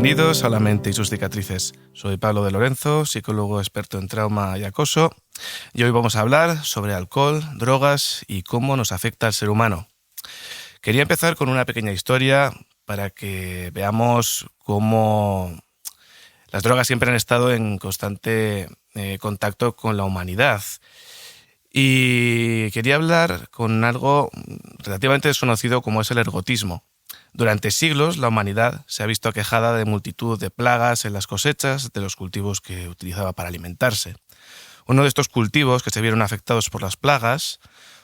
Bienvenidos a La mente y sus cicatrices. Soy Pablo de Lorenzo, psicólogo experto en trauma y acoso, y hoy vamos a hablar sobre alcohol, drogas y cómo nos afecta al ser humano. Quería empezar con una pequeña historia para que veamos cómo las drogas siempre han estado en constante contacto con la humanidad. Y quería hablar con algo relativamente desconocido como es el ergotismo. Durante siglos la humanidad se ha visto aquejada de multitud de plagas en las cosechas de los cultivos que utilizaba para alimentarse. Uno de estos cultivos que se vieron afectados por las plagas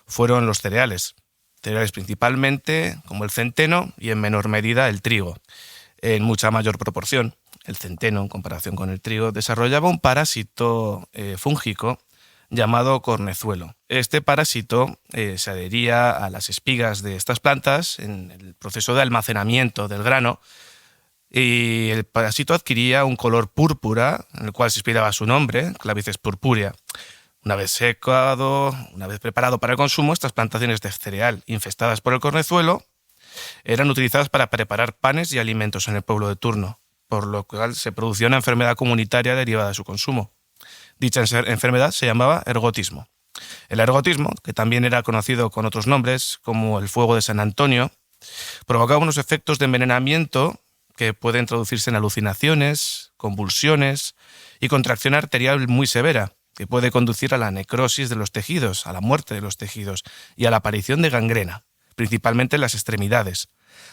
fueron los cereales. Cereales principalmente como el centeno y en menor medida el trigo. En mucha mayor proporción, el centeno en comparación con el trigo desarrollaba un parásito fúngico llamado cornezuelo. Este parásito se adhería a las espigas de estas plantas en el proceso de almacenamiento del grano y el parásito adquiría un color púrpura, en el cual se inspiraba su nombre, Clavices purpurea. Una vez secado, una vez preparado para el consumo, estas plantaciones de cereal infestadas por el cornezuelo eran utilizadas para preparar panes y alimentos en el pueblo de turno, por lo cual se producía una enfermedad comunitaria derivada de su consumo. Dicha enfermedad se llamaba ergotismo. El ergotismo, que también era conocido con otros nombres, como el fuego de San Antonio, provocaba unos efectos de envenenamiento que pueden traducirse en alucinaciones, convulsiones y contracción arterial muy severa, que puede conducir a la necrosis de los tejidos, a la muerte de los tejidos y a la aparición de gangrena, principalmente en las extremidades.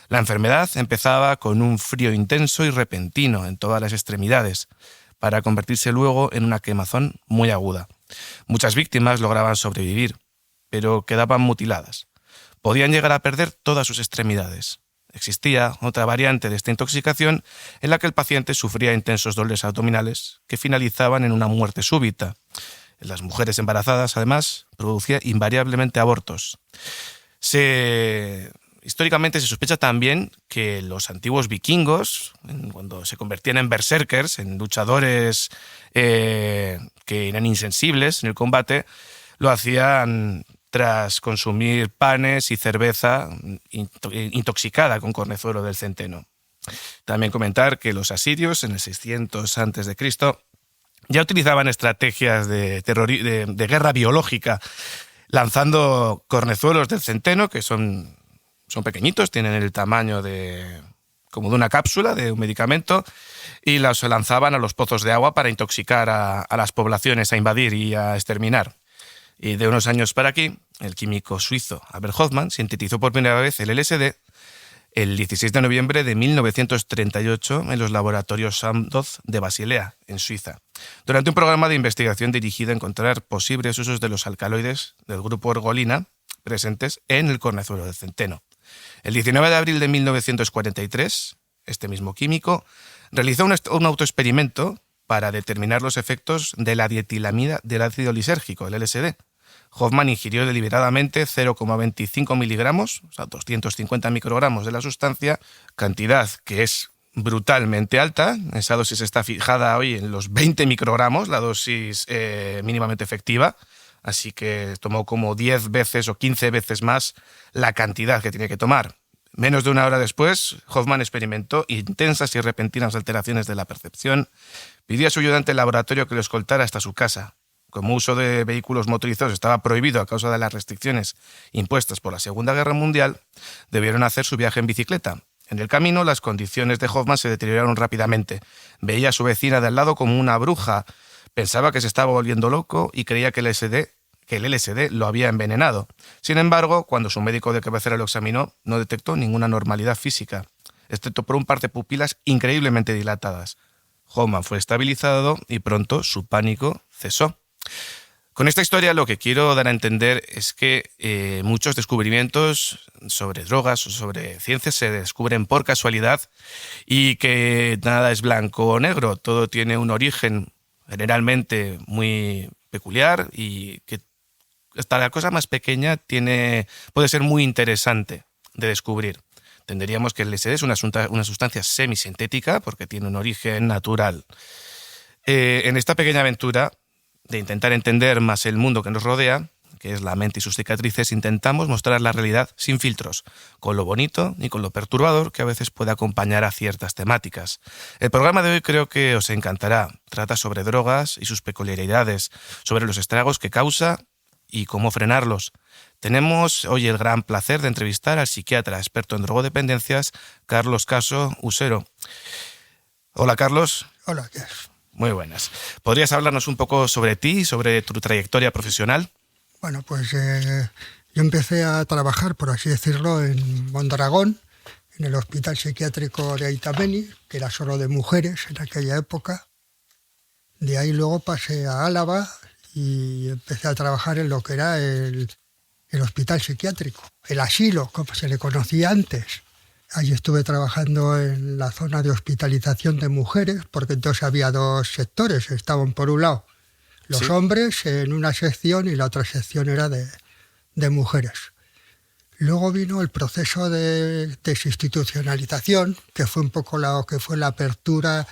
La enfermedad empezaba con un frío intenso y repentino en todas las extremidades, para convertirse luego en una quemazón muy aguda. Muchas víctimas lograban sobrevivir, pero quedaban mutiladas. Podían llegar a perder todas sus extremidades. Existía otra variante de esta intoxicación en la que el paciente sufría intensos dolores abdominales que finalizaban en una muerte súbita. En las mujeres embarazadas, además, producía invariablemente abortos. Históricamente se sospecha también que los antiguos vikingos, cuando se convertían en berserkers, en luchadores que eran insensibles en el combate, lo hacían tras consumir panes y cerveza intoxicada con cornezuelo del centeno. También comentar que los asirios, en el 600 a.C., ya utilizaban estrategias de guerra biológica, lanzando cornezuelos del centeno, que son pequeñitos, tienen el tamaño como de una cápsula de un medicamento, y los lanzaban a los pozos de agua para intoxicar a las poblaciones, a invadir y a exterminar. Y de unos años para aquí, el químico suizo Albert Hofmann sintetizó por primera vez el LSD el 16 de noviembre de 1938 en los laboratorios Sandoz de Basilea, en Suiza, durante un programa de investigación dirigido a encontrar posibles usos de los alcaloides del grupo ergolina presentes en el cornezuelo del centeno. El 19 de abril de 1943, este mismo químico realizó un autoexperimento para determinar los efectos de la dietilamida del ácido lisérgico, el LSD. Hofmann ingirió deliberadamente 0,25 miligramos, o sea, 250 microgramos de la sustancia, cantidad que es brutalmente alta. Esa dosis está fijada hoy en los 20 microgramos, la dosis mínimamente efectiva. Así que tomó como 10 veces o 15 veces más la cantidad que tenía que tomar. Menos de una hora después, Hofmann experimentó intensas y repentinas alteraciones de la percepción. Pidió a su ayudante del laboratorio que lo escoltara hasta su casa. Como uso de vehículos motorizados estaba prohibido a causa de las restricciones impuestas por la Segunda Guerra Mundial, debieron hacer su viaje en bicicleta. En el camino, las condiciones de Hofmann se deterioraron rápidamente. Veía a su vecina de al lado como una bruja. Pensaba que se estaba volviendo loco y creía que el LSD lo había envenenado. Sin embargo, cuando su médico de cabecera lo examinó, no detectó ninguna normalidad física, excepto por un par de pupilas increíblemente dilatadas. Hofmann fue estabilizado y pronto su pánico cesó. Con esta historia lo que quiero dar a entender es que muchos descubrimientos sobre drogas o sobre ciencias se descubren por casualidad y que nada es blanco o negro, todo tiene un origen generalmente muy peculiar y que hasta la cosa más pequeña puede ser muy interesante de descubrir. Entenderíamos que el LSD es una sustancia semisintética porque tiene un origen natural. En esta pequeña aventura de intentar entender más el mundo que nos rodea, que es La mente y sus cicatrices, intentamos mostrar la realidad sin filtros, con lo bonito y con lo perturbador que a veces puede acompañar a ciertas temáticas. El programa de hoy creo que os encantará. Trata sobre drogas y sus peculiaridades, sobre los estragos que causa y cómo frenarlos. Tenemos hoy el gran placer de entrevistar al psiquiatra experto en drogodependencias, Carlos Caso Usero. Hola, Carlos. Hola, ¿qué es? Muy buenas. ¿Podrías hablarnos un poco sobre ti, sobre tu trayectoria profesional? Bueno, pues yo empecé a trabajar, por así decirlo, en Mondragón, en el Hospital Psiquiátrico de Aitameni, que era solo de mujeres en aquella época. De ahí luego pasé a Álava y empecé a trabajar en lo que era el Hospital Psiquiátrico, el asilo, como se le conocía antes. Allí estuve trabajando en la zona de hospitalización de mujeres, porque entonces había dos sectores. Estaban, por un lado, los hombres en una sección y la otra sección era de mujeres. Luego vino el proceso de desinstitucionalización, que fue un poco lo que fue la apertura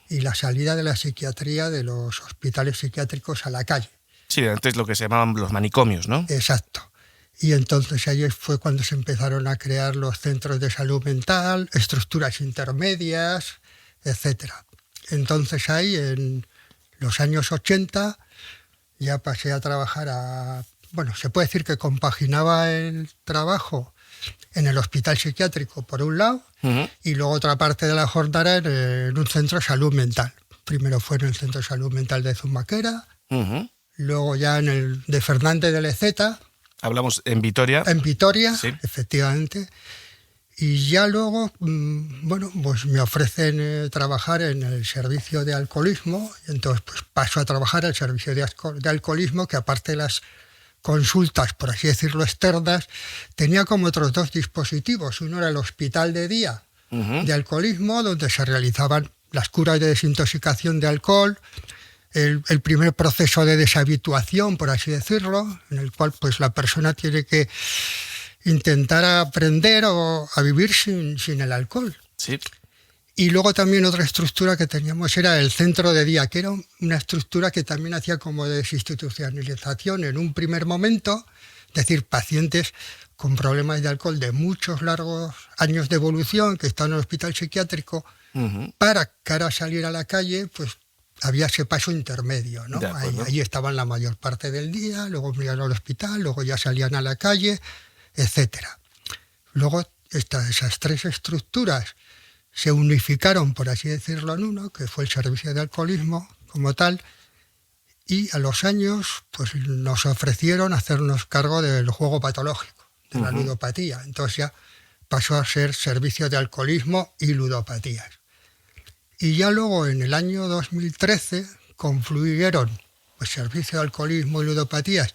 y la salida de la psiquiatría de los hospitales psiquiátricos a la calle. Sí, antes lo que se llamaban los manicomios, ¿no? Exacto. Y entonces ahí fue cuando se empezaron a crear los centros de salud mental, estructuras intermedias, etc. Entonces ahí, en los años 80, ya pasé a trabajar Bueno, se puede decir que compaginaba el trabajo en el hospital psiquiátrico, por un lado, y luego otra parte de la jornada en un centro de salud mental. Primero fue en el centro de salud mental de Zumaquera, luego ya en el de Fernández de Leceta. Hablamos en Vitoria. En Vitoria, sí. Efectivamente. Y ya luego, bueno, pues me ofrecen trabajar en el servicio de alcoholismo, y entonces pues paso a trabajar al servicio de alcoholismo, que aparte de las consultas, por así decirlo, externas, tenía como otros dos dispositivos. Uno era el hospital de día de alcoholismo, donde se realizaban las curas de desintoxicación de alcohol, el primer proceso de deshabituación, por así decirlo, en el cual pues la persona tiene que intentar aprender a vivir sin el alcohol. Sí. Y luego también otra estructura que teníamos era el centro de día, que era una estructura que también hacía como de desinstitucionalización en un primer momento, es decir, pacientes con problemas de alcohol de muchos largos años de evolución que están en el hospital psiquiátrico, para cara a salir a la calle, pues había ese paso intermedio, ¿no? Ahí estaban la mayor parte del día, luego iban al hospital, luego ya salían a la calle, etcétera. Luego esas tres estructuras se unificaron, por así decirlo, en uno, que fue el servicio de alcoholismo como tal, y a los años pues nos ofrecieron hacernos cargo del juego patológico, de la ludopatía. Entonces ya pasó a ser servicio de alcoholismo y ludopatías. Y ya luego, en el año 2013, confluyeron pues, servicio de alcoholismo y ludopatías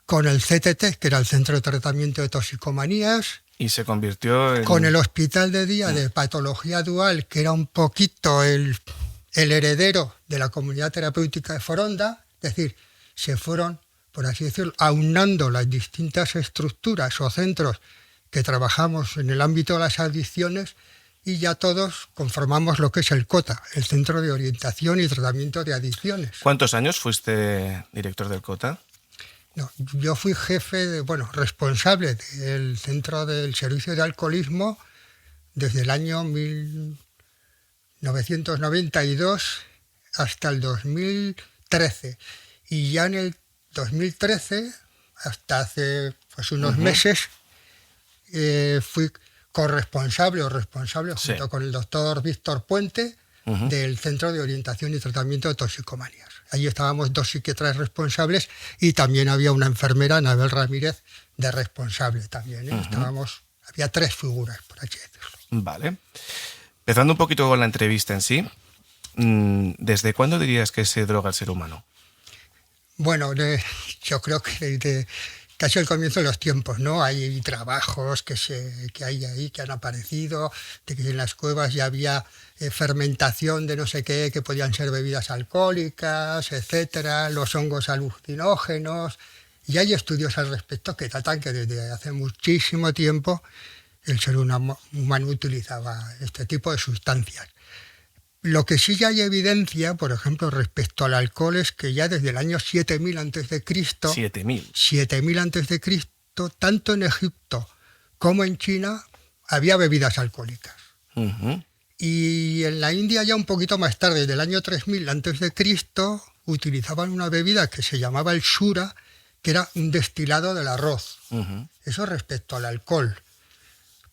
con el CTT, que era el Centro de Tratamiento de Toxicomanías. Y se convirtió en... Con el Hospital de Día de Patología Dual, que era un poquito el heredero de la Comunidad Terapéutica de Foronda. Es decir, se fueron, por así decirlo, aunando las distintas estructuras o centros que trabajamos en el ámbito de las adicciones, y ya todos conformamos lo que es el COTA, el Centro de Orientación y Tratamiento de Adicciones. ¿Cuántos años fuiste director del COTA? No, yo fui responsable del Centro del Servicio de Alcoholismo desde el año 1992 hasta el 2013. Y ya en el 2013, hasta hace pues, unos meses, fui corresponsable o responsable, junto con el doctor Víctor Puente, del Centro de Orientación y Tratamiento de Toxicomanías. Allí estábamos dos psiquiatras responsables y también había una enfermera, Anabel Ramírez, de responsable también. Había tres figuras, por así decirlo. Vale. Empezando un poquito con la entrevista en sí, ¿desde cuándo dirías que se droga el ser humano? Bueno, yo creo que casi al comienzo de los tiempos, ¿no? Hay trabajos que hay ahí, que han aparecido, de que en las cuevas ya había fermentación de no sé qué, que podían ser bebidas alcohólicas, etcétera, los hongos alucinógenos, y hay estudios al respecto que tratan que desde hace muchísimo tiempo el ser humano utilizaba este tipo de sustancias. Lo que sí ya hay evidencia, por ejemplo, respecto al alcohol, es que ya desde el año 7000 a.C., 7000. 7000 a.C., tanto en Egipto como en China había bebidas alcohólicas. Ujú. Y en la India ya un poquito más tarde, desde el año 3000 a.C., utilizaban una bebida que se llamaba el shura, que era un destilado del arroz. Ujú. Eso respecto al alcohol.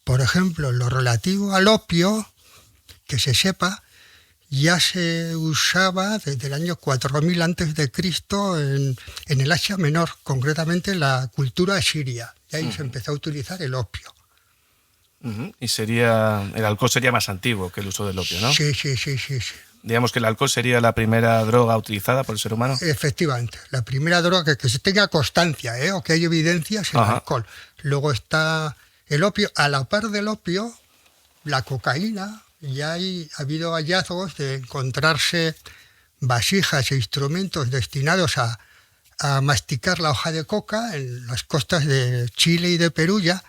Por ejemplo, en lo relativo al opio, que se sepa, ya se usaba desde el año 4000 a.C. en el Asia Menor, concretamente en la cultura asiria. Y ahí se empezó a utilizar el opio. Ujú. Y el alcohol sería más antiguo que el uso del opio, ¿no? Sí. Digamos que el alcohol sería la primera droga utilizada por el ser humano. Efectivamente, la primera droga que se tenga constancia, o que hay evidencia, es el Ajá. alcohol. Luego está el opio. A la par del opio, la cocaína. Ya ha habido hallazgos de encontrarse vasijas e instrumentos destinados a masticar la hoja de coca en las costas de Chile y de Perú ya.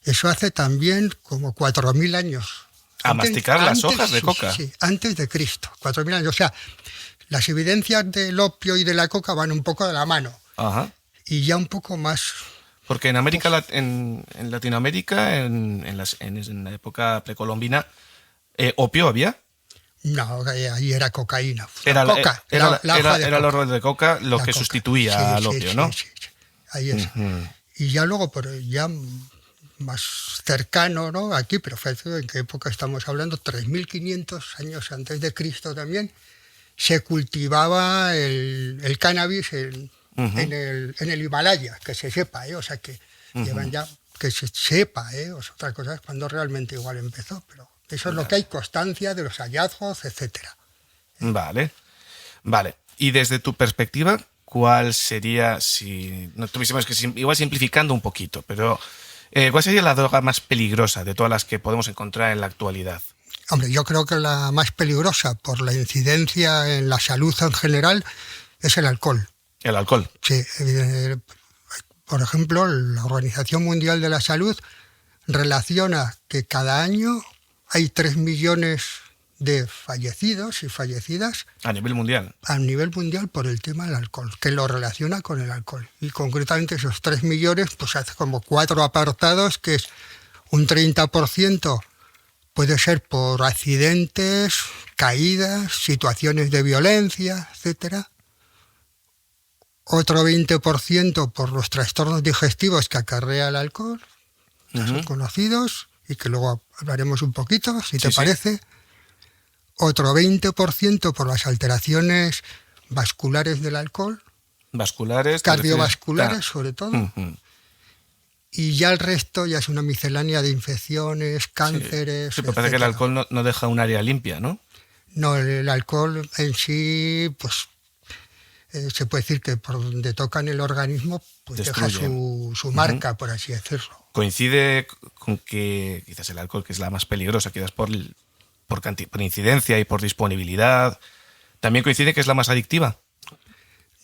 Eso hace también como 4000 años. ¿A masticar las hojas de coca? Sí, antes de Cristo, 4000 años. O sea, las evidencias del opio y de la coca van un poco de la mano. Ajá. Y ya un poco más... Porque en América, en Latinoamérica, en la época precolombina, ¿opio había? No, ahí era cocaína. Era la hoja de el coca. horror de coca lo La que coca. sustituía al opio, ¿no? Sí. Ahí es. Ujú. Y ya luego, ya más cercano, ¿no? Aquí, pero ¿en qué época estamos hablando? 3500 años antes de Cristo también, se cultivaba el cannabis en el Himalaya, que se sepa, o sea que llevan ya, que se sepa, otra cosa es cuando realmente igual empezó, pero eso es lo que hay constancia de los hallazgos, etcétera. Vale. Y desde tu perspectiva, ¿cuál sería, si no tuviésemos que, igual simplificando un poquito, pero cuál sería la droga más peligrosa de todas las que podemos encontrar en la actualidad? Hombre, yo creo que la más peligrosa por la incidencia en la salud en general es el alcohol. El alcohol. Sí, por ejemplo, la Organización Mundial de la Salud relaciona que cada año hay 3 millones de fallecidos y fallecidas A nivel mundial. a nivel mundial por el tema del alcohol, que lo relaciona con el alcohol. Y concretamente esos 3 millones, pues hace como 4 apartados, que es un 30% puede ser por accidentes, caídas, situaciones de violencia, etcétera. Otro 20% por los trastornos digestivos que acarrea el alcohol, son conocidos, y que luego hablaremos un poquito, si te parece. Otro 20% por las alteraciones vasculares del alcohol, Vasculares. cardiovasculares sobre todo. Ujú. Y ya el resto ya es una miscelánea de infecciones, cánceres. Sí, pero parece que el alcohol no deja un área limpia, ¿no? No, el alcohol en sí, pues se puede decir que por donde toca en el organismo, pues deja su marca, por así decirlo. Coincide con que quizás el alcohol, que es la más peligrosa, quizás por incidencia y por disponibilidad, también coincide que es la más adictiva.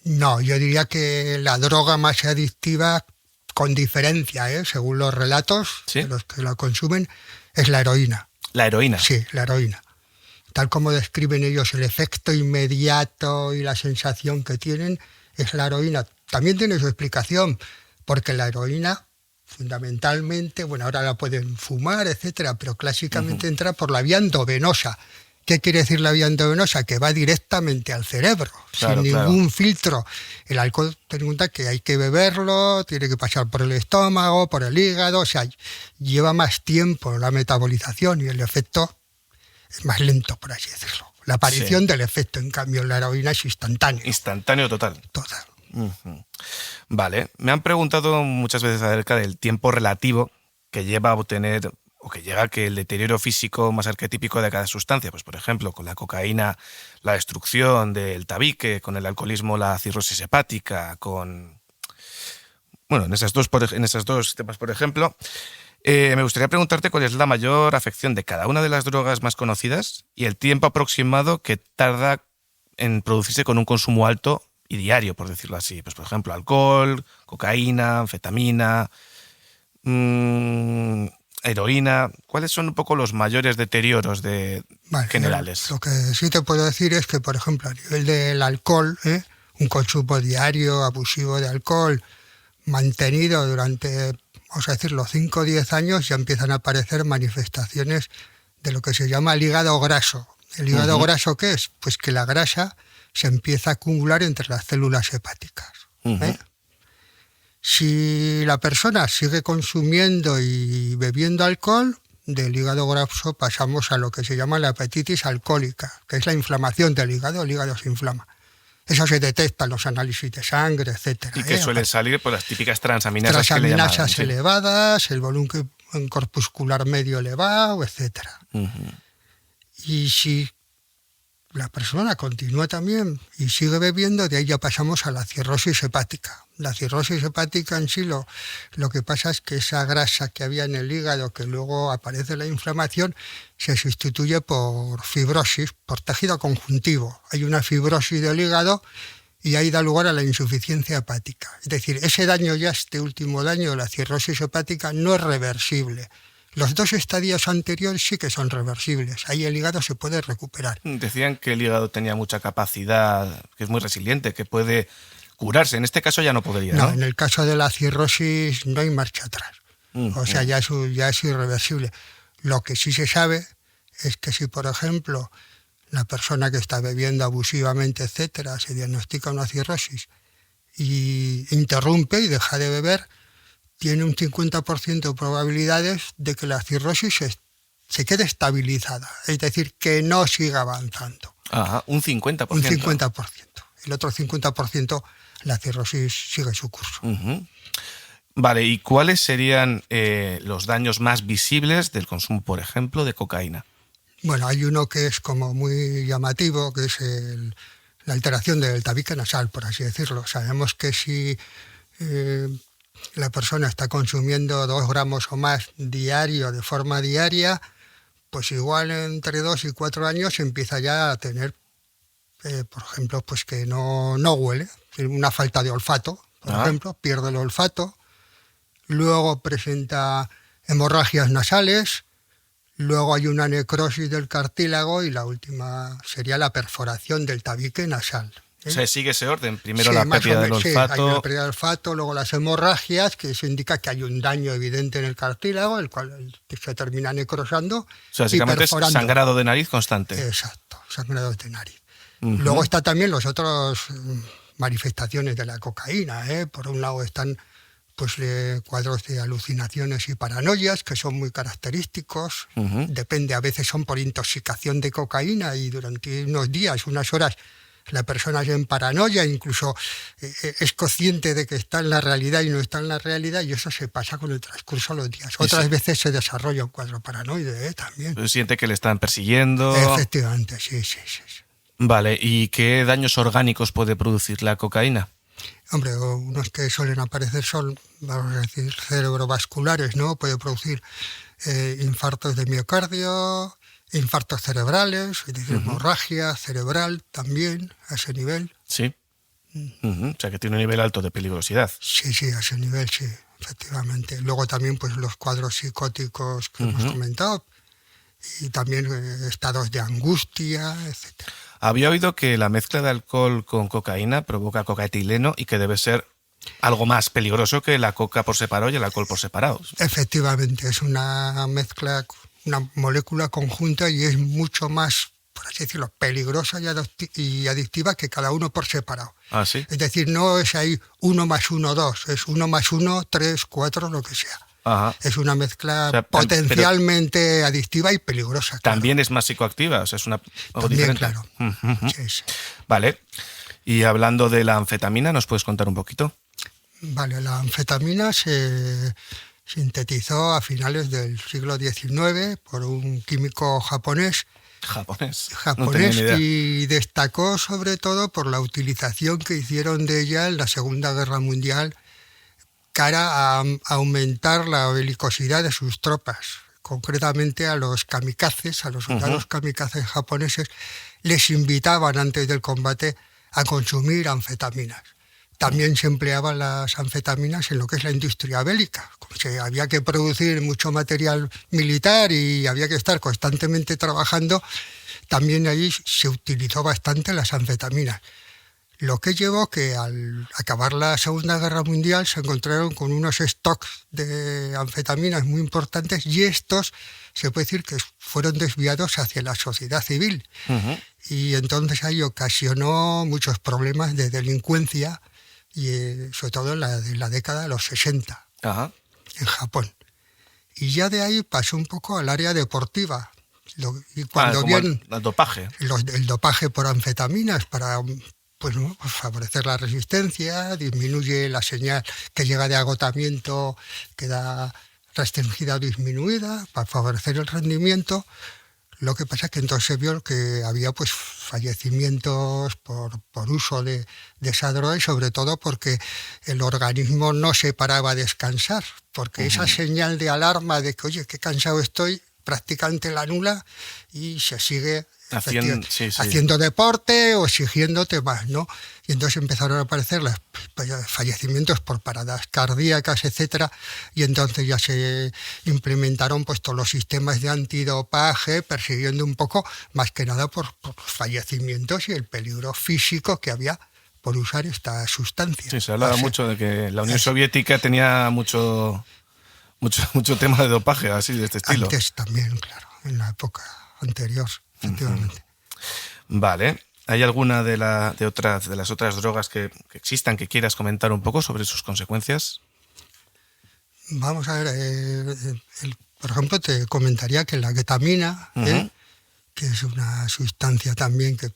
No, yo diría que la droga más adictiva, con diferencia, según los relatos de los que la consumen, es la heroína. ¿La heroína? Sí, la heroína. Tal como describen ellos, el efecto inmediato y la sensación que tienen es la heroína. También tiene su explicación, porque la heroína, fundamentalmente, bueno, ahora la pueden fumar, etcétera, pero clásicamente entra por la vía endovenosa. ¿Qué quiere decir la vía endovenosa? Que va directamente al cerebro, sin ningún filtro. El alcohol, ten en cuenta que hay que beberlo, tiene que pasar por el estómago, por el hígado, o sea, lleva más tiempo la metabolización y el efecto es más lento, por así decirlo. La aparición del efecto, en cambio, en la heroína es instantáneo. Instantáneo total. Total. Vale. Me han preguntado muchas veces acerca del tiempo relativo que lleva a obtener o que llega a que el deterioro físico más arquetípico de cada sustancia, pues por ejemplo, con la cocaína, la destrucción del tabique, con el alcoholismo, la cirrosis hepática, en esos dos temas, por ejemplo. Me gustaría preguntarte cuál es la mayor afección de cada una de las drogas más conocidas y el tiempo aproximado que tarda en producirse con un consumo alto y diario, por decirlo así. Pues, por ejemplo, alcohol, cocaína, anfetamina. heroína. ¿Cuáles son un poco los mayores deterioros generales? Lo que sí te puedo decir es que, por ejemplo, a nivel del alcohol, un consumo diario, abusivo de alcohol, mantenido durante, vamos a decir, los 5 o 10 años, ya empiezan a aparecer manifestaciones de lo que se llama el hígado graso. ¿El hígado graso qué es? Pues que la grasa se empieza a acumular entre las células hepáticas. Si la persona sigue consumiendo y bebiendo alcohol, del hígado graso pasamos a lo que se llama la hepatitis alcohólica, que es la inflamación del hígado. El hígado se inflama. Eso se detecta en los análisis de sangre, etcétera. Y que suelen salir por las típicas transaminasas que le llaman. Transaminasas elevadas, el volumen corpuscular medio elevado, etcétera. Y si la persona continúa también y sigue bebiendo, de ahí ya pasamos a la cirrosis hepática. La cirrosis hepática en sí lo que pasa es que esa grasa que había en el hígado, que luego aparece la inflamación, se sustituye por fibrosis, por tejido conjuntivo. Hay una fibrosis del hígado y ahí da lugar a la insuficiencia hepática. Es decir, ese daño ya, este último daño, la cirrosis hepática, no es reversible. Los 2 estadios anteriores sí que son reversibles. Ahí el hígado se puede recuperar. Decían que el hígado tenía mucha capacidad, que es muy resiliente, que puede curarse. En este caso ya no podría, ¿no? No, en el caso de la cirrosis no hay marcha atrás. O sea, ya es irreversible. Lo que sí se sabe es que si, por ejemplo, la persona que está bebiendo abusivamente, etcétera, se diagnostica una cirrosis y interrumpe y deja de beber, tiene un 50% de probabilidades de que la cirrosis se quede estabilizada, es decir, que no siga avanzando. Ajá, un 50%. Un 50%. El otro 50%, la cirrosis sigue su curso. Vale, ¿y cuáles serían los daños más visibles del consumo, por ejemplo, de cocaína? Bueno, hay uno que es como muy llamativo, que es la alteración del tabique nasal, por así decirlo. Sabemos que si la persona está consumiendo 2 gramos o más diario, de forma diaria, pues igual entre 2 y 4 años empieza ya a tener, por ejemplo, pues que no huele, una falta de olfato, por ejemplo, pierde el olfato, luego presenta hemorragias nasales, luego hay una necrosis del cartílago y la última sería la perforación del tabique nasal. O sea, sigue ese orden. Primero la pérdida del olfato. Sí, hay la pérdida del olfato, luego las hemorragias, que eso indica que hay un daño evidente en el cartílago, el cual se termina necrosando. O sea, básicamente es sangrado de nariz constante. Exacto, sangrado de nariz. Luego está también los otros manifestaciones de la cocaína. Por un lado están pues cuadros de alucinaciones y paranoias, que son muy característicos. Depende, a veces son por intoxicación de cocaína y durante unos días, unas horas, la persona es en paranoia, incluso es consciente de que está en la realidad y no está en la realidad, y eso se pasa con el transcurso de los días. Otras veces se desarrolla un cuadro paranoide también. Siente que le están persiguiendo. Efectivamente, sí. Vale, ¿y qué daños orgánicos puede producir la cocaína? Hombre, unos que suelen aparecer son, vamos a decir, cerebrovasculares, ¿no? Puede producir infartos de miocardio, infartos cerebrales, es decir, hemorragia cerebral también, a ese nivel. Sí. O sea, que tiene un nivel alto de peligrosidad. Sí, a ese nivel, sí, efectivamente. Luego también pues los cuadros psicóticos que hemos comentado y también estados de angustia, etcétera. Había oído que la mezcla de alcohol con cocaína provoca cocaetileno y que debe ser algo más peligroso que la coca por separado y el alcohol por separado. Efectivamente, es una mezcla, una molécula conjunta y es mucho más, por así decirlo, peligrosa y adictiva que cada uno por separado. ¿Ah, sí? Es decir, no es ahí 1 más 1, 2, es 1 más 1, 3, 4, lo que sea. Ajá. Es una mezcla potencialmente adictiva y peligrosa. Claro. También es más psicoactiva, o sea, es algo también, diferente. Claro. Sí. Vale. Y hablando de la anfetamina, ¿nos puedes contar un poquito? Vale, la anfetamina se sintetizó a finales del siglo XIX por un químico japonés. Japonés, no tenía ni idea. Y destacó sobre todo por la utilización que hicieron de ella en la Segunda Guerra Mundial, cara a aumentar la belicosidad de sus tropas. Concretamente a los kamikazes, a los soldados kamikazes japoneses, les invitaban antes del combate a consumir anfetaminas. También se empleaban las anfetaminas en lo que es la industria bélica, había que producir mucho material militar y había que estar constantemente trabajando, también ahí se utilizó bastante las anfetaminas. Lo que llevó que al acabar la Segunda Guerra Mundial se encontraron con unos stocks de anfetaminas muy importantes y estos se puede decir que fueron desviados hacia la sociedad civil. Ujú. Y entonces ahí ocasionó muchos problemas de delincuencia, y sobre todo en la década de los 60 Ajá. en Japón. Y ya de ahí pasó un poco al área deportiva. Y cuando Como vieron el dopaje. el dopaje por anfetaminas para pues, ¿no? pues favorecer la resistencia, disminuye la señal que llega de agotamiento, queda restringida o disminuida, para favorecer el rendimiento. Lo que pasa es que entonces se vio que había pues fallecimientos por uso de esa droga, y sobre todo porque el organismo no se paraba a descansar, porque esa señal de alarma de que, oye, qué cansado estoy, prácticamente la anula y se sigue haciendo deporte o exigiéndote más, ¿no? Y entonces empezaron a aparecer los fallecimientos por paradas cardíacas, etcétera, y entonces ya se implementaron pues todos los sistemas de antidopaje, persiguiendo un poco, más que nada por los fallecimientos y el peligro físico que había por usar esta sustancia. Sí, se hablaba mucho de que la Unión Soviética tenía mucho tema de dopaje, así de este estilo. Antes también, claro, en la época anterior, efectivamente. Vale. ¿Hay alguna de las otras drogas que existan que quieras comentar un poco sobre sus consecuencias? Vamos a ver, por ejemplo, te comentaría que la ketamina, que es una sustancia también que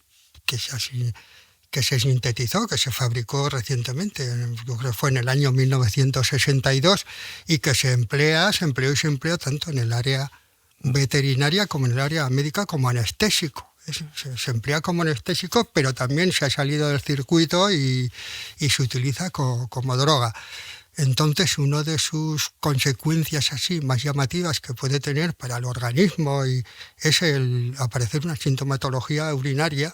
se sintetizó, que se fabricó recientemente, yo creo que fue en el año 1962, y que se empleó tanto en el área veterinaria como en el área médica como anestésico. Se emplea como anestésico, pero también se ha salido del circuito y se utiliza como droga. Entonces, una de sus consecuencias así más llamativas que puede tener para el organismo es el aparecer una sintomatología urinaria,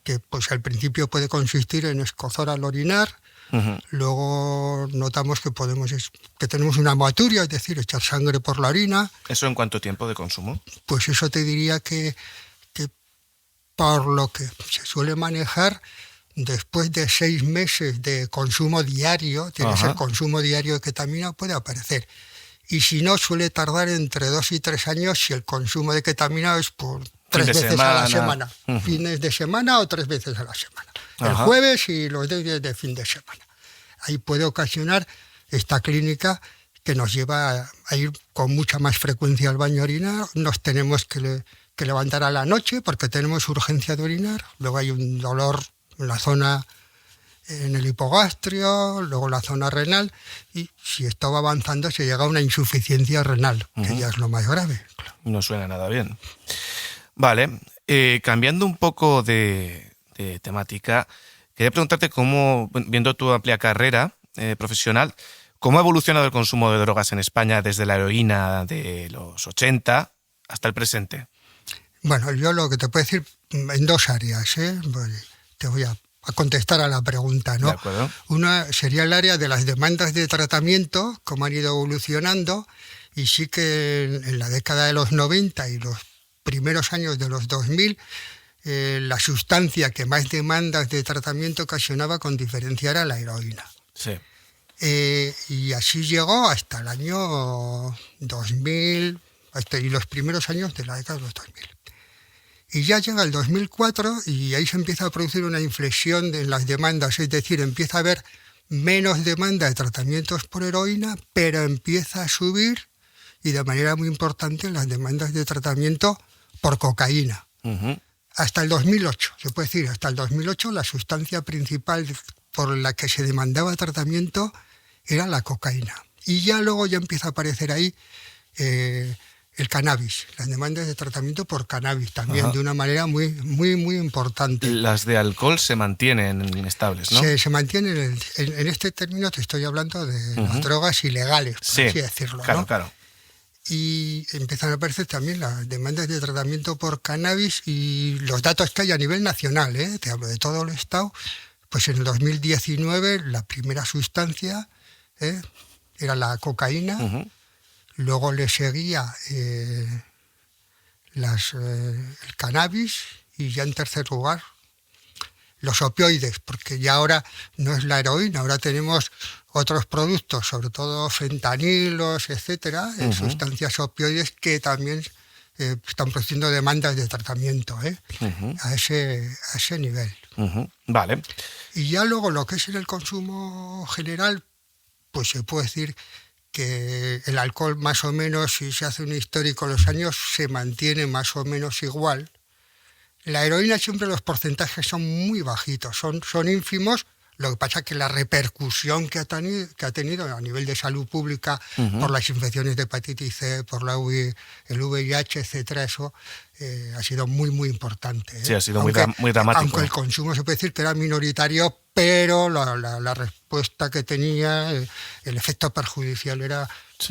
que pues al principio puede consistir en escozor al orinar. Luego notamos que tenemos una hematuria, es decir, echar sangre por la orina. ¿Eso en cuánto tiempo de consumo? Pues eso te diría que por lo que se suele manejar, después de 6 meses de consumo diario, tienes el consumo diario de ketamina, puede aparecer. Y si no, suele tardar entre 2 y 3 años si el consumo de ketamina es por 3 veces a la semana. Fines de semana o 3 veces a la semana. El jueves y los días de fin de semana. Ahí puede ocasionar esta clínica que nos lleva a ir con mucha más frecuencia al baño a orinar. Nos tenemos que levantar a la noche porque tenemos urgencia de orinar. Luego hay un dolor en la zona, en el hipogastrio, luego en la zona renal, y si esto va avanzando se llega a una insuficiencia renal, que ya es lo más grave. No suena nada bien. Vale, cambiando un poco de temática, quería preguntarte cómo, viendo tu amplia carrera profesional, ¿cómo ha evolucionado el consumo de drogas en España desde la heroína de los 80 hasta el presente? Bueno, yo lo que te puedo decir en 2 áreas, pues te voy a contestar a la pregunta, ¿no? De acuerdo. Una sería el área de las demandas de tratamiento, cómo han ido evolucionando, y sí que en la década de los 90 y los primeros años de los 2000, la sustancia que más demandas de tratamiento ocasionaba con diferencia era la heroína. Sí. Y así llegó hasta el año 2000, y los primeros años de la década de los 2000. Y ya llega el 2004 y ahí se empieza a producir una inflexión en las demandas, es decir, empieza a haber menos demanda de tratamientos por heroína, pero empieza a subir, y de manera muy importante, las demandas de tratamiento por cocaína. Hasta el 2008, se puede decir, hasta el 2008 la sustancia principal por la que se demandaba tratamiento era la cocaína. Y ya luego ya empieza a aparecer ahí el cannabis, las demandas de tratamiento por cannabis también, de una manera muy, muy, muy importante. Las de alcohol se mantienen estables, ¿no? Se mantienen, en este término te estoy hablando de las drogas ilegales, por así decirlo. Claro, ¿no? claro. Y empiezan a aparecer también las demandas de tratamiento por cannabis, y los datos que hay a nivel nacional, te hablo de todo el Estado, pues en el 2019 la primera sustancia era la cocaína, luego le seguía el cannabis y ya en tercer lugar los opioides, porque ya ahora no es la heroína, ahora tenemos otros productos, sobre todo fentanilos, etcétera, sustancias opioides que también están produciendo demandas de tratamiento a ese nivel. Vale. Y ya luego lo que es en el consumo general, pues se puede decir que el alcohol más o menos, si se hace un histórico en los años, se mantiene más o menos igual. La heroína siempre los porcentajes son muy bajitos, son ínfimos. Lo que pasa es que la repercusión que ha tenido a nivel de salud pública por las infecciones de hepatitis C, por el VIH, etcétera, eso ha sido muy, muy importante. Sí, ha sido muy dramático. Aunque el consumo se puede decir que era minoritario, pero la respuesta que tenía, el efecto perjudicial era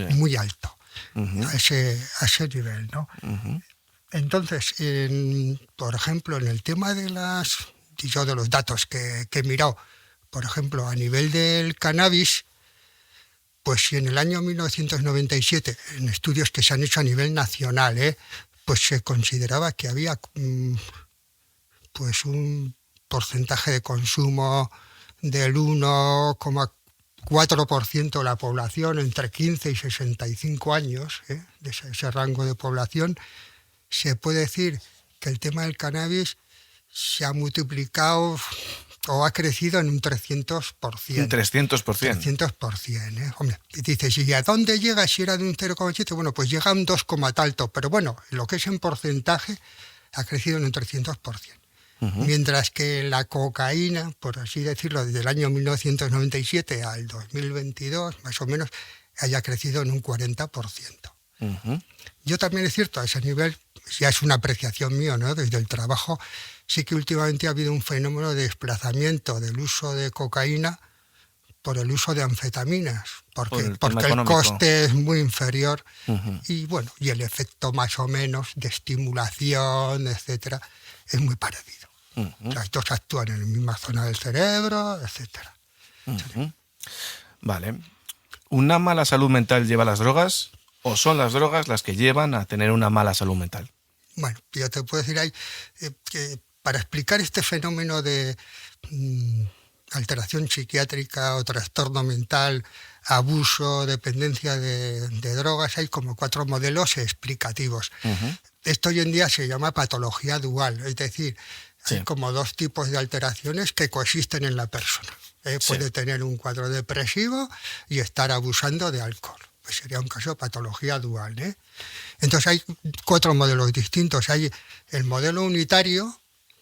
muy alto a ese nivel, ¿no? Entonces, por ejemplo, en el tema de los datos que he mirado, por ejemplo, a nivel del cannabis, pues si en el año 1997, en estudios que se han hecho a nivel nacional, pues se consideraba que había pues un porcentaje de consumo del 1,4% de la población entre 15 y 65 años, de ese rango de población, se puede decir que el tema del cannabis se ha multiplicado o ha crecido en un 300%. Un 300%. 300%. Hombre, y dices, ¿y a dónde llega si era de un 0,7? Bueno, pues llega a un 2, tanto, pero bueno, lo que es en porcentaje ha crecido en un 300%. Mientras que la cocaína, por así decirlo, desde el año 1997 al 2022, más o menos, haya crecido en un 40%. Yo también es cierto, a ese nivel, ya es una apreciación mía, ¿no? Desde el trabajo, sí que últimamente ha habido un fenómeno de desplazamiento del uso de cocaína por el uso de anfetaminas, porque el coste es muy inferior y bueno, y el efecto más o menos de estimulación, etcétera, es muy parecido. Las dos actúan en la misma zona del cerebro, etcétera. Vale. ¿Una mala salud mental lleva a las drogas o son las drogas las que llevan a tener una mala salud mental? Bueno, yo te puedo decir ahí que para explicar este fenómeno de alteración psiquiátrica o trastorno mental, abuso, dependencia de drogas, hay como 4 modelos explicativos. Esto hoy en día se llama patología dual, es decir, hay como 2 tipos de alteraciones que coexisten en la persona. Puede tener un cuadro depresivo y estar abusando de alcohol. Pues sería un caso de patología dual. Entonces hay 4 modelos distintos. Hay el modelo unitario,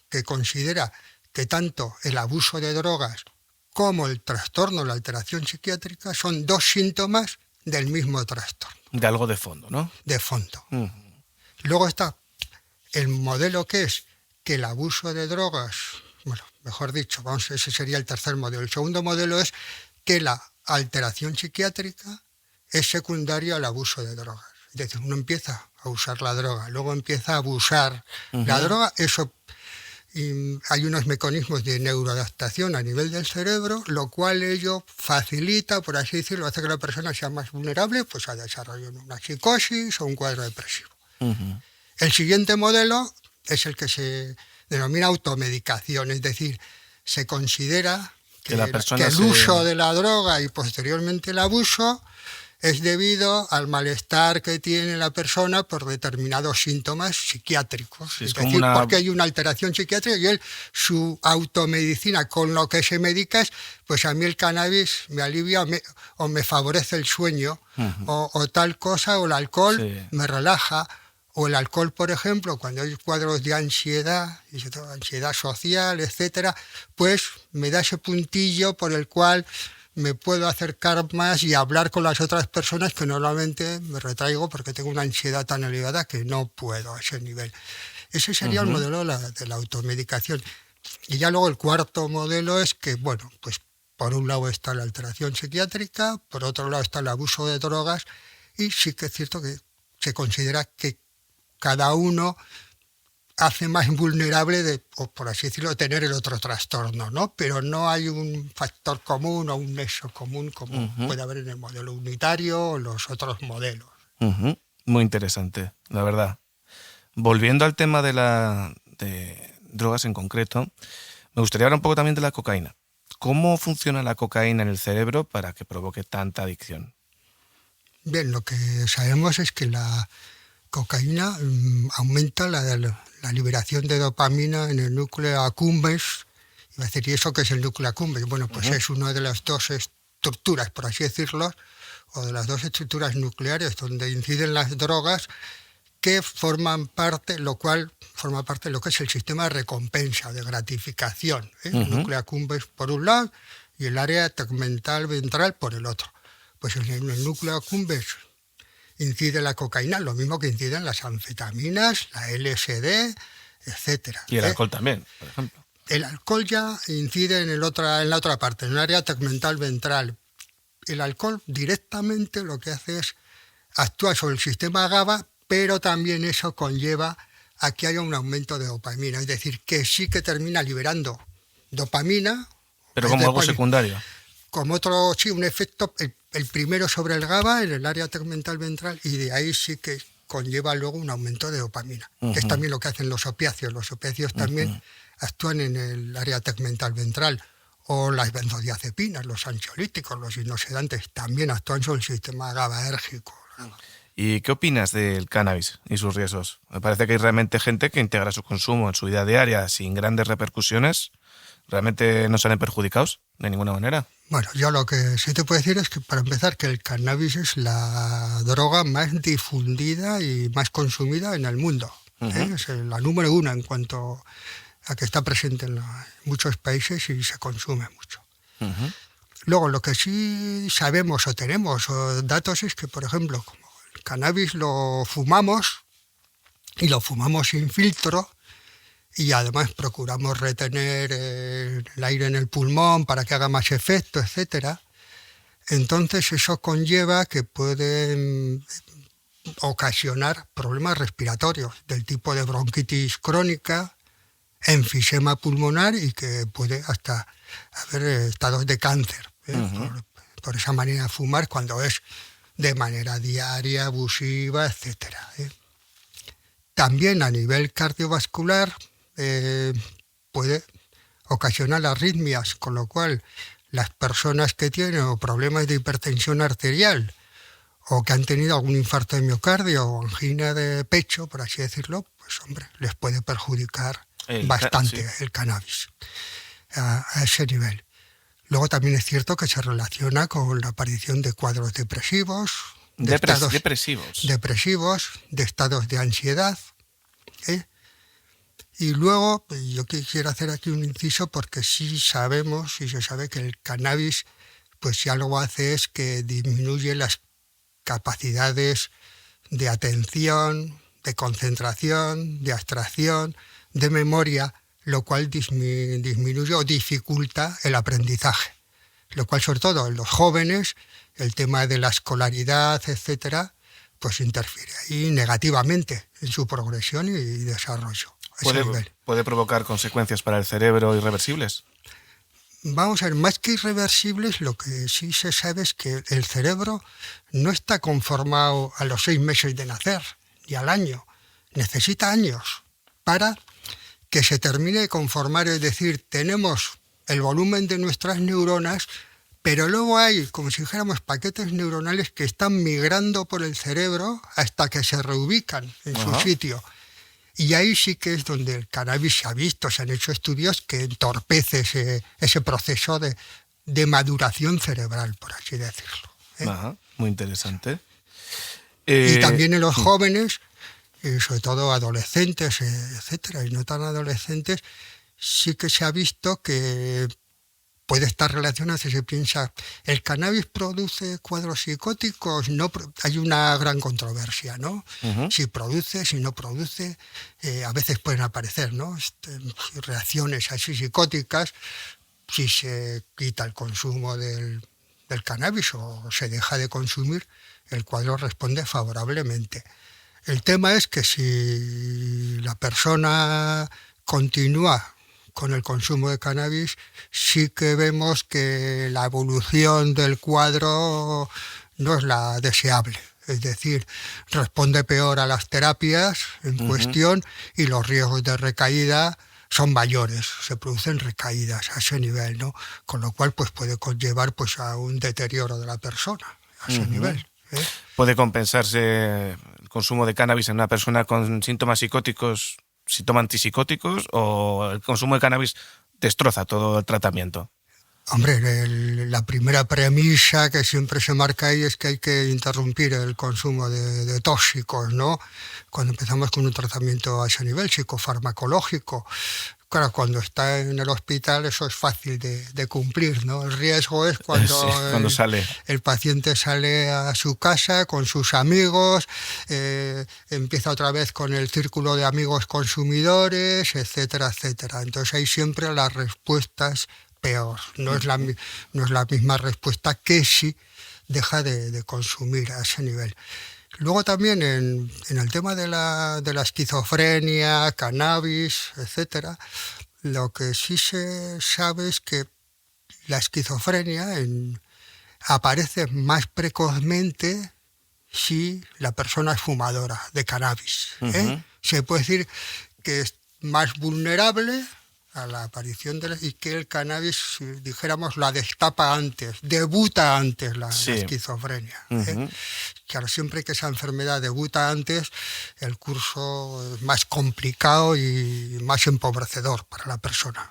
que considera que tanto el abuso de drogas como el trastorno, la alteración psiquiátrica, son 2 síntomas del mismo trastorno. De algo de fondo, ¿no? De fondo. Luego está el modelo que es que el abuso de drogas, bueno, mejor dicho, ese sería el tercer modelo. El segundo modelo es que la alteración psiquiátrica es secundaria al abuso de drogas. Es decir, uno empieza a usar la droga, luego empieza a abusar la droga, eso hay unos mecanismos de neuroadaptación a nivel del cerebro, lo cual ello facilita, por así decirlo, hace que la persona sea más vulnerable pues, a desarrollar una psicosis o un cuadro depresivo. El siguiente modelo es el que se denomina automedicación, es decir, se considera que el uso de la droga y posteriormente el abuso es debido al malestar que tiene la persona por determinados síntomas psiquiátricos. Sí, es decir, porque hay una alteración psiquiátrica y él, su automedicina con lo que se medica es, pues a mí el cannabis me alivia o me favorece el sueño, o tal cosa, o el alcohol me relaja, o el alcohol, por ejemplo, cuando hay cuadros de ansiedad, y sobre todo ansiedad social, etcétera, pues me da ese puntillo por el cual me puedo acercar más y hablar con las otras personas que normalmente me retraigo porque tengo una ansiedad tan elevada que no puedo a ese nivel. Ese sería el modelo de la automedicación. Y ya luego el cuarto modelo es que, bueno, pues por un lado está la alteración psiquiátrica, por otro lado está el abuso de drogas, y sí que es cierto que se considera que cada uno hace más vulnerable o por así decirlo, tener el otro trastorno, ¿no? Pero no hay un factor común o un nexo común como puede haber en el modelo unitario o los otros modelos. Muy interesante, la verdad. Volviendo al tema de drogas en concreto, me gustaría hablar un poco también de la cocaína. ¿Cómo funciona la cocaína en el cerebro para que provoque tanta adicción? Bien, lo que sabemos es que la cocaína aumenta la liberación de dopamina en el núcleo accumbens. Iba a decir, ¿y eso qué es el núcleo accumbens? Bueno, pues es una de las dos estructuras, por así decirlo, o de las dos estructuras nucleares donde inciden las drogas que forman parte, lo cual forma parte de lo que es el sistema de recompensa, de gratificación. El núcleo accumbens por un lado y el área tegmental ventral por el otro. Pues en el núcleo accumbens incide la cocaína, lo mismo que inciden las anfetaminas, la LSD, etcétera. Y el alcohol también, por ejemplo. El alcohol ya incide en la otra parte, en el área tegmental ventral. El alcohol directamente lo que hace es actuar sobre el sistema GABA, pero también eso conlleva a que haya un aumento de dopamina. Es decir, que sí que termina liberando dopamina. Pero como algo secundario. Como otro, sí, un efecto, el primero sobre el GABA en el área tegmental ventral, y de ahí sí que conlleva luego un aumento de dopamina, que es también lo que hacen los opiáceos. Los opiáceos también actúan en el área tegmental ventral, o las benzodiazepinas, los ansiolíticos, los hipnosedantes, también actúan sobre el sistema GABAérgico. ¿Y qué opinas del cannabis y sus riesgos? Me parece que hay realmente gente que integra su consumo en su vida diaria sin grandes repercusiones. ¿Realmente no salen perjudicados de ninguna manera? Bueno, yo lo que sí te puedo decir es que, para empezar, que el cannabis es la droga más difundida y más consumida en el mundo. Es la número 1 en cuanto a que está presente en muchos países y se consume mucho. Luego, lo que sí sabemos o tenemos datos es que, por ejemplo, como el cannabis lo fumamos y lo fumamos sin filtro, y además procuramos retener el aire en el pulmón para que haga más efecto, etcétera. Entonces eso conlleva que pueden ocasionar problemas respiratorios del tipo de bronquitis crónica, enfisema pulmonar y que puede hasta haber estados de cáncer por esa manera de fumar cuando es de manera diaria, abusiva, etcétera. También a nivel cardiovascular puede ocasionar arritmias, con lo cual las personas que tienen problemas de hipertensión arterial o que han tenido algún infarto de miocardio o angina de pecho, por así decirlo, pues hombre, les puede perjudicar bastante el cannabis a ese nivel. Luego también es cierto que se relaciona con la aparición de cuadros depresivos, depresivos, de estados de ansiedad. Y luego yo quisiera hacer aquí un inciso porque sí sabemos y se sabe que el cannabis, pues si algo hace es que disminuye las capacidades de atención, de concentración, de abstracción, de memoria, lo cual disminuye o dificulta el aprendizaje. Lo cual, sobre todo en los jóvenes, el tema de la escolaridad, etcétera, pues interfiere ahí negativamente en su progresión y desarrollo. ¿Puede provocar consecuencias para el cerebro irreversibles? Vamos a ver, más que irreversibles, lo que sí se sabe es que el cerebro no está conformado a los 6 meses de nacer, ni al año. Necesita años para que se termine de conformar, es decir, tenemos el volumen de nuestras neuronas, pero luego hay, como si dijéramos, paquetes neuronales que están migrando por el cerebro hasta que se reubican en su sitio. Y ahí sí que es donde el cannabis se ha visto, se han hecho estudios que entorpece ese proceso de maduración cerebral, por así decirlo. Muy interesante. Y también en los jóvenes, sobre todo adolescentes, etcétera, y no tan adolescentes, sí que se ha visto que puede estar relacionado, si se piensa, ¿el cannabis produce cuadros psicóticos? No, hay una gran controversia, ¿no? Si produce, si no produce, a veces pueden aparecer, ¿no? Reacciones así psicóticas, si se quita el consumo del cannabis o se deja de consumir, el cuadro responde favorablemente. El tema es que si la persona continúa con el consumo de cannabis, sí que vemos que la evolución del cuadro no es la deseable. Es decir, responde peor a las terapias en cuestión y los riesgos de recaída son mayores, se producen recaídas a ese nivel, ¿no? Con lo cual pues puede conllevar pues a un deterioro de la persona a ese nivel. ¿Puede compensarse el consumo de cannabis en una persona con síntomas psicóticos si toma antipsicóticos, o el consumo de cannabis destroza todo el tratamiento? Hombre, la primera premisa que siempre se marca ahí es que hay que interrumpir el consumo de tóxicos, ¿no? Cuando empezamos con un tratamiento a ese nivel psicofarmacológico. Claro, cuando está en el hospital eso es fácil de cumplir, ¿no? El riesgo es cuando, sí, cuando el paciente sale a su casa con sus amigos, empieza otra vez con el círculo de amigos consumidores, etcétera, etcétera. Entonces hay siempre las respuestas peor. No es la misma respuesta que si deja de consumir a ese nivel. Luego también en el tema de la esquizofrenia, cannabis, etcétera, lo que sí se sabe es que la esquizofrenia aparece más precozmente si la persona es fumadora de cannabis. Se puede decir que es más vulnerable a la aparición y que el cannabis, si dijéramos, la destapa antes, debuta antes la esquizofrenia. Claro, siempre que esa enfermedad debuta antes, el curso es más complicado y más empobrecedor para la persona.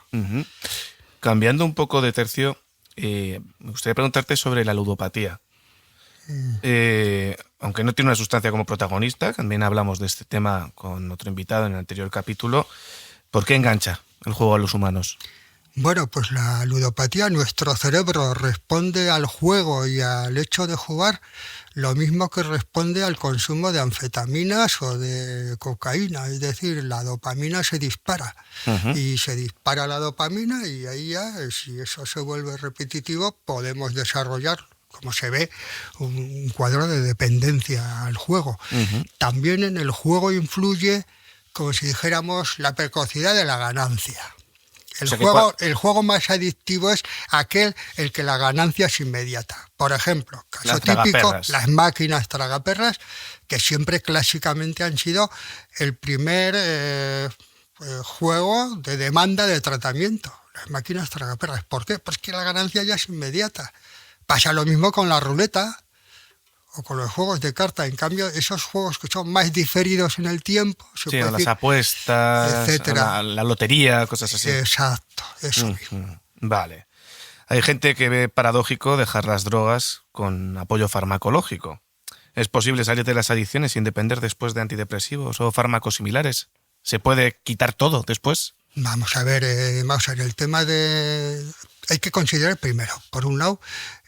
Cambiando un poco de tercio, me gustaría preguntarte sobre la ludopatía. Aunque no tiene una sustancia como protagonista, también hablamos de este tema con otro invitado en el anterior capítulo. ¿Por qué engancha el juego a los humanos? Bueno, pues la ludopatía, nuestro cerebro responde al juego y al hecho de jugar lo mismo que responde al consumo de anfetaminas o de cocaína. Es decir, la dopamina se dispara y se dispara la dopamina y ahí ya, si eso se vuelve repetitivo, podemos desarrollar, como se ve, un cuadro de dependencia al juego. También en el juego influye, como si dijéramos, la precocidad de la ganancia. El juego más adictivo es aquel el que la ganancia es inmediata. Por ejemplo, caso típico, las máquinas tragaperras, que siempre clásicamente han sido el primer juego de demanda de tratamiento. Las máquinas tragaperras. ¿Por qué? Pues que la ganancia ya es inmediata. Pasa lo mismo con la ruleta o con los juegos de carta. En cambio, esos juegos que son más diferidos en el tiempo, las apuestas, etcétera, la lotería, cosas así. Exacto, eso mismo. Vale. Hay gente que ve paradójico dejar las drogas con apoyo farmacológico. ¿Es posible salir de las adicciones sin depender después de antidepresivos o fármacos similares? ¿Se puede quitar todo después? Vamos a ver, el tema de... Hay que considerar primero, por un lado,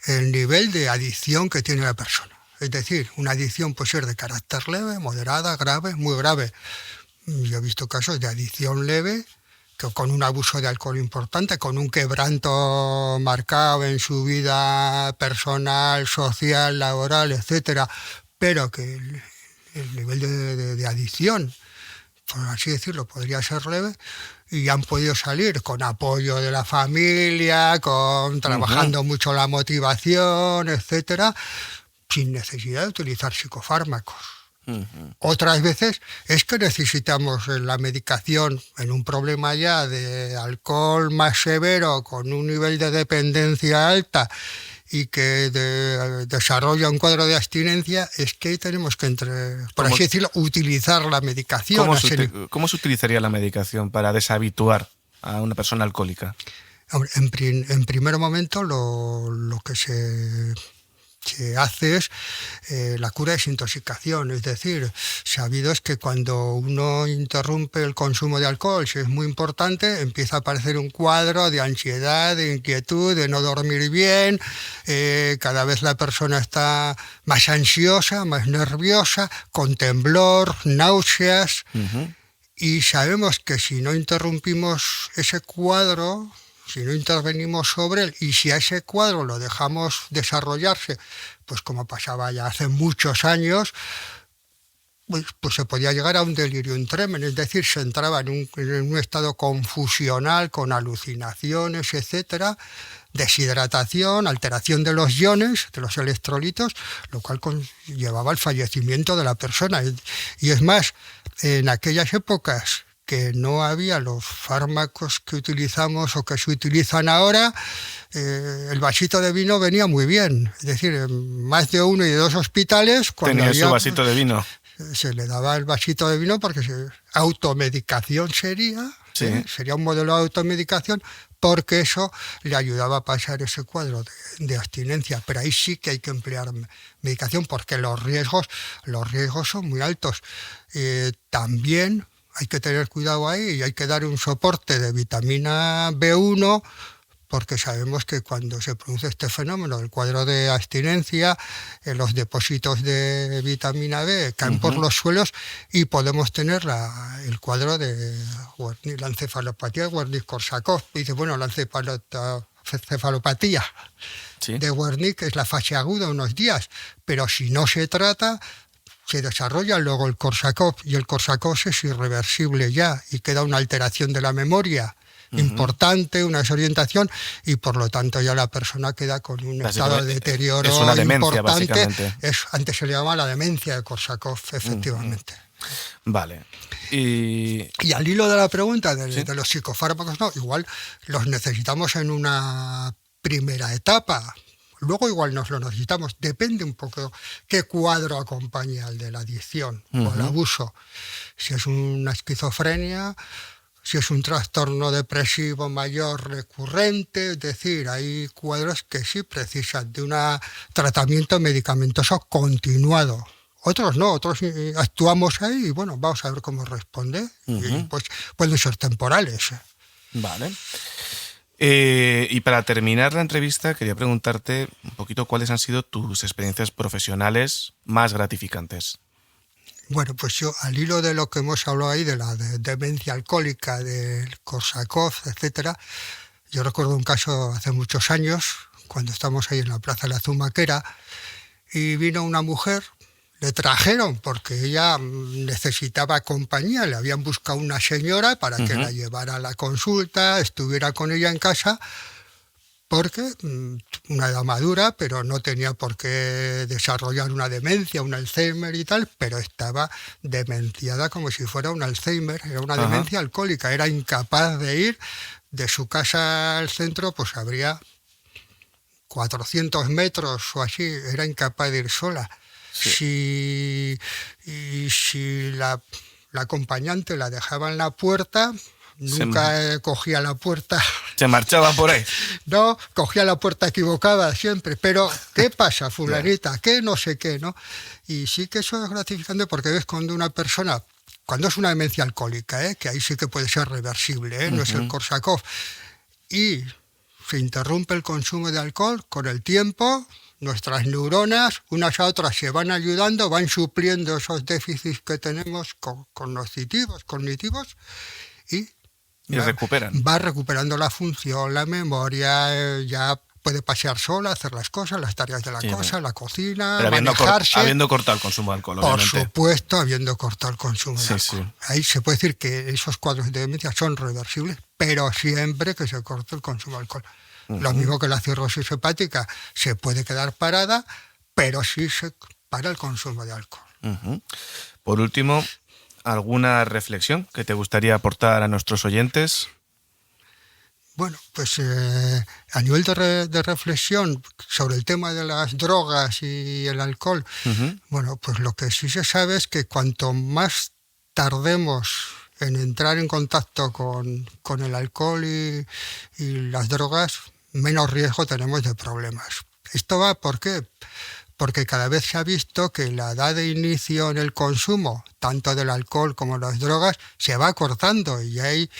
el nivel de adicción que tiene la persona. Es decir, una adicción puede ser de carácter leve, moderada, grave, muy grave. Yo he visto casos de adicción leve, que con un abuso de alcohol importante, con un quebranto marcado en su vida personal, social, laboral, etcétera, pero que el nivel de adicción, por así decirlo, podría ser leve, y han podido salir con apoyo de la familia, con trabajando mucho la motivación, etcétera, sin necesidad de utilizar psicofármacos. Otras veces es que necesitamos la medicación en un problema ya de alcohol más severo, con un nivel de dependencia alta y que desarrolla un cuadro de abstinencia, es que tenemos que, por así decirlo, utilizar la medicación. ¿Cómo se utilizaría la medicación para deshabituar a una persona alcohólica? Hombre, en primer momento lo que se hace es la cura de desintoxicación, es decir, sabido es que cuando uno interrumpe el consumo de alcohol, si es muy importante, empieza a aparecer un cuadro de ansiedad, de inquietud, de no dormir bien, cada vez la persona está más ansiosa, más nerviosa, con temblor, náuseas, y sabemos que si no interrumpimos ese cuadro, si no intervenimos sobre él y si a ese cuadro lo dejamos desarrollarse, pues como pasaba ya hace muchos años, pues se podía llegar a un delirium tremens, es decir, se entraba en un estado confusional, con alucinaciones, etcétera, deshidratación, alteración de los iones, de los electrolitos, lo cual llevaba al fallecimiento de la persona. Y es más, en aquellas épocas que no había los fármacos que utilizamos o que se utilizan ahora, el vasito de vino venía muy bien. Es decir, en más de uno y de dos hospitales... Tenía su vasito de vino. Se le daba el vasito de vino porque automedicación sería, sí. Sería un modelo de automedicación, porque eso le ayudaba a pasar ese cuadro de abstinencia. Pero ahí sí que hay que emplear medicación porque los riesgos son muy altos. También hay que tener cuidado ahí y hay que dar un soporte de vitamina B1, porque sabemos que cuando se produce este fenómeno del cuadro de abstinencia, los depósitos de vitamina B caen por los suelos y podemos tener el cuadro de la encefalopatía de Wernicke-Korsakoff. Dice, bueno, la encefalopatía de Wernicke es la fase aguda unos días, pero si no se trata, se desarrolla luego el Korsakoff, y el Korsakoff es irreversible ya y queda una alteración de la memoria importante, una desorientación, y por lo tanto ya la persona queda con un estado de deterioro es una demencia, importante. Básicamente. Antes se le llamaba la demencia de Korsakoff, efectivamente. Vale. Y al hilo de la pregunta de los psicofármacos, no, igual los necesitamos en una primera etapa. Luego igual nos lo necesitamos. Depende un poco qué cuadro acompaña al de la adicción o el abuso. Si es una esquizofrenia, si es un trastorno depresivo mayor recurrente, es decir, hay cuadros que sí precisan de un tratamiento medicamentoso continuado. Otros no, otros actuamos ahí y bueno, vamos a ver cómo responde. Y pues pueden ser temporales. Vale. Y para terminar la entrevista, quería preguntarte un poquito cuáles han sido tus experiencias profesionales más gratificantes. Bueno, pues yo, al hilo de lo que hemos hablado ahí, de la demencia alcohólica, del Korsakoff, etcétera, yo recuerdo un caso hace muchos años, cuando estábamos ahí en la Plaza de la Zumaquera, y vino una mujer, le trajeron porque ella necesitaba compañía, le habían buscado una señora para que la llevara a la consulta, estuviera con ella en casa, porque una edad madura, pero no tenía por qué desarrollar una demencia, un Alzheimer y tal, pero estaba demenciada como si fuera un Alzheimer, era una demencia alcohólica, era incapaz de ir de su casa al centro, pues habría 400 metros o así, era incapaz de ir sola. Sí. Si la acompañante la dejaba en la puerta, nunca cogía la puerta. ¿Se marchaba por ahí? No, cogía la puerta equivocada siempre. Pero, ¿qué pasa, fulanita? ¿Qué no sé qué, no? Y sí que eso es gratificante porque ves cuando una persona, cuando es una demencia alcohólica, que ahí sí que puede ser reversible, no es el Korsakoff, y se interrumpe el consumo de alcohol, con el tiempo nuestras neuronas, unas a otras, se van ayudando, van supliendo esos déficits que tenemos cognitivos, y recuperan. Va recuperando la función, la memoria, ya puede pasear sola, hacer las cosas, las tareas de la casa, la cocina, manejarse. Habiendo cortado el consumo de alcohol, obviamente. Por supuesto, habiendo cortado el consumo de alcohol. Ahí se puede decir que esos cuadros de demencia son reversibles, pero siempre que se corte el consumo de alcohol. Lo mismo que la cirrosis hepática, se puede quedar parada, pero sí se para el consumo de alcohol. Por último, ¿alguna reflexión que te gustaría aportar a nuestros oyentes? Bueno, pues a nivel de reflexión sobre el tema de las drogas y el alcohol, bueno, pues lo que sí se sabe es que cuanto más tardemos en entrar en contacto con el alcohol y las drogas, menos riesgo tenemos de problemas. ¿Esto va por qué? Porque cada vez se ha visto que la edad de inicio en el consumo, tanto del alcohol como de las drogas, se va acortando y hay,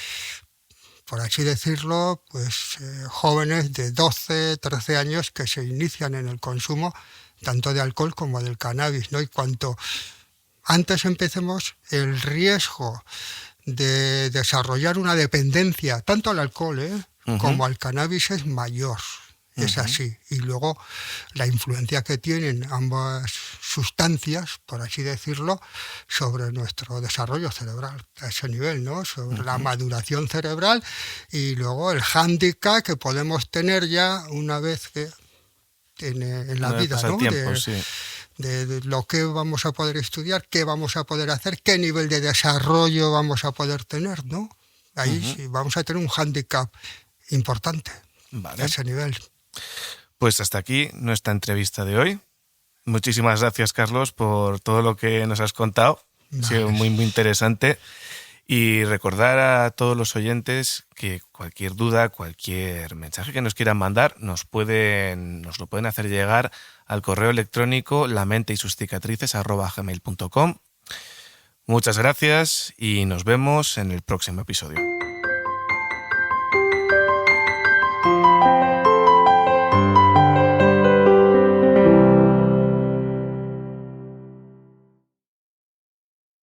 por así decirlo, pues jóvenes de 12, 13 años que se inician en el consumo tanto de alcohol como del cannabis, ¿no? Y cuanto antes empecemos, el riesgo de desarrollar una dependencia, tanto al alcohol como al cannabis, es mayor. Es así. Y luego la influencia que tienen ambas sustancias, por así decirlo, sobre nuestro desarrollo cerebral, a ese nivel, ¿no? Sobre la maduración cerebral y luego el hándicap que podemos tener ya una vez que en la vida, ¿no? Tiempo, sí. De lo que vamos a poder estudiar, qué vamos a poder hacer, qué nivel de desarrollo vamos a poder tener, ¿no? Ahí sí vamos a tener un hándicap importante a ese nivel. Pues hasta aquí nuestra entrevista de hoy. Muchísimas gracias, Carlos, por todo lo que nos has contado. Ha sido muy, muy interesante. Y recordar a todos los oyentes que cualquier duda, cualquier mensaje que nos quieran mandar, nos lo pueden hacer llegar al correo electrónico lamenteysusticicatrices@gmail.com. Muchas gracias y nos vemos en el próximo episodio.